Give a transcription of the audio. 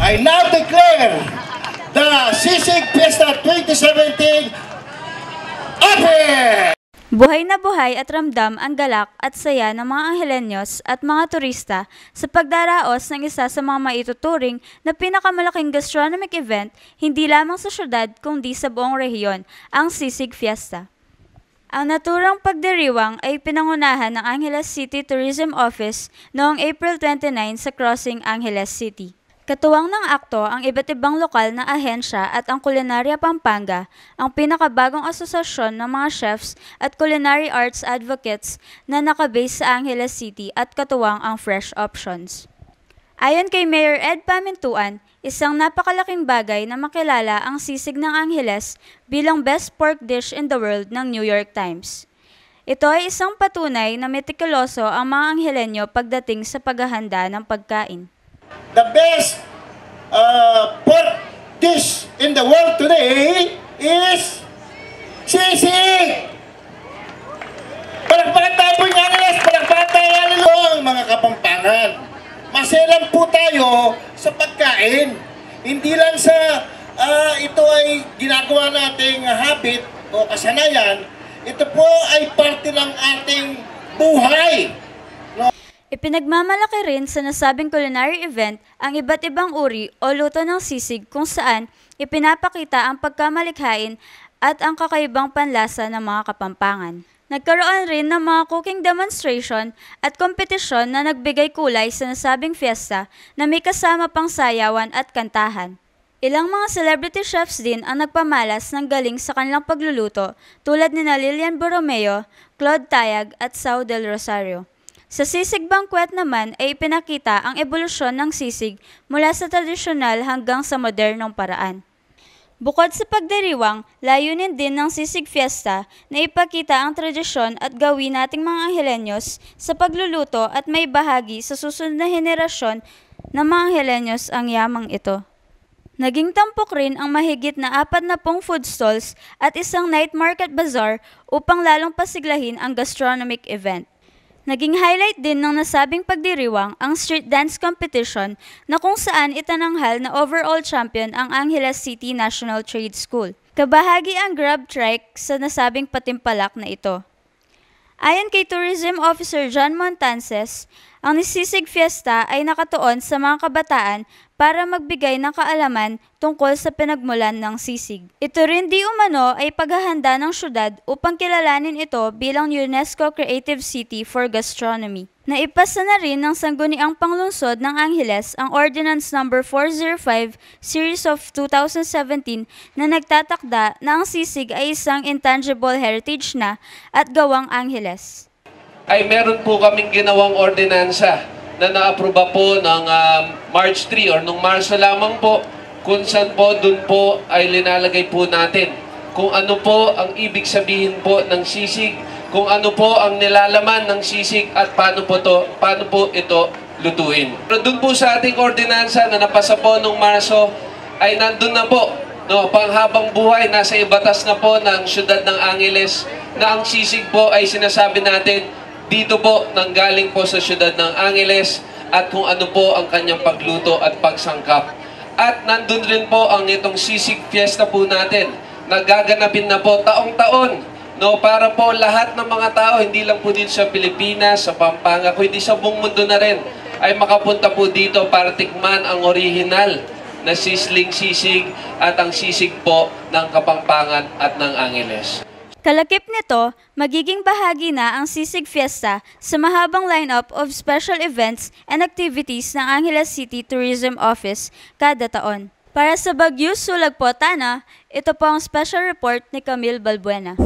I now declare the Sisig Fiesta 2017 open! Buhay na buhay at ramdam ang galak at saya ng mga Angeleños at mga turista sa pagdaraos ng isa sa mga maituturing na pinakamalaking gastronomic event hindi lamang sa syudad kundi sa buong rehiyon, ang Sisig Fiesta. Ang naturang pagdiriwang ay pinangunahan ng Angeles City Tourism Office noong April 29 sa Crossing Angeles City. Katuwang ng akto ang iba't ibang lokal na ahensya at ang Culinarya Pampanga, ang pinakabagong asosasyon ng mga chefs at culinary arts advocates na nakabase sa Angeles City at katuwang ang Fresh Options. Ayon kay Mayor Ed Pamintuan, isang napakalaking bagay na makilala ang sisig ng Angeles bilang best pork dish in the world ng New York Times. Ito ay isang patunay na metikuloso ang mga Angeleño pagdating sa paghahanda ng pagkain. The best pork dish in the world today is sisig! Palakpakan tayo po yung Angeles! Palakpakan tayo mga Kapampangan! Maselan po tayo sa pagkain. Hindi lang sa ito ay ginagawa nating habit o kasanayan, ito po ay parte ng ating buhay. Ipinagmamalaki rin sa nasabing culinary event ang iba't ibang uri o luto ng sisig kung saan ipinapakita ang pagkamalikhain at ang kakaibang panlasa ng mga Kapampangan. Nagkaroon rin ng mga cooking demonstration at kompetisyon na nagbigay kulay sa nasabing fiesta na may kasama pang sayawan at kantahan. Ilang mga celebrity chefs din ang nagpamalas ng galing sa kanilang pagluluto tulad ni Lilian Borromeo, Claude Tayag at Sao del Rosario. Sa Sisig Banquet naman ay ipinakita ang ebolusyon ng sisig mula sa tradisyonal hanggang sa modernong paraan. Bukod sa pagdiriwang, layunin din ng Sisig Fiesta na ipakita ang tradisyon at gawin nating mga Angeleños sa pagluluto at may bahagi sa susunod na henerasyon ng mga Angeleños ang yamang ito. Naging tampok rin ang mahigit na 40 food stalls at isang night market bazaar upang lalong pasiglahin ang gastronomic event. Naging highlight din ng nasabing pagdiriwang ang street dance competition na kung saan itananghal na overall champion ang Angeles City National Trade School. Kabahagi ang grab trike sa nasabing patimpalak na ito. Ayon kay Tourism Officer John Montances, ang Sisig Fiesta ay nakatuon sa mga kabataan para magbigay ng kaalaman tungkol sa pinagmulan ng sisig. Ito rin di umano ay paghahanda ng syudad upang kilalanin ito bilang UNESCO Creative City for Gastronomy. Naipasa na rin ng Sangguniang Panglungsod ng Angeles ang Ordinance No. 405 Series of 2017 na nagtatakda na ang sisig ay isang intangible heritage na at gawang Angeles. Ay meron po kaming ginawang ordinansa na naapruba po ng March 3 or nung Marso lamang po, kung saan po dun po ay linalagay po natin kung ano po ang ibig sabihin po ng sisig, kung ano po ang nilalaman ng sisig at paano po ito lutuin. Pero dun po sa ating ordinansa na napasa po nung Marso ay nandun na po, no, panghabang buhay, nasa ibatas na po ng siyudad ng Angeles na ang sisig po ay sinasabi natin dito po nanggaling po sa siyudad ng Angeles at kung ano po ang kanyang pagluto at pagsangkap. At nandun rin po ang itong Sisig Fiesta po natin. Nagaganapin na po taong-taon, no, para po lahat ng mga tao, hindi lang po dito sa Pilipinas, sa Pampanga, kundi sa buong mundo na rin, ay makapunta po dito para tikman ang original na sisling sisig at ang sisig po ng Kapampangan at ng Angeles. Kalakip nito, magiging bahagi na ang Sisig Fiesta sa mahabang lineup of special events and activities ng Angeles City Tourism Office kada taon. Para sa Baguio, Sulagpo, Tana, ito po ang special report ni Camille Balbuena.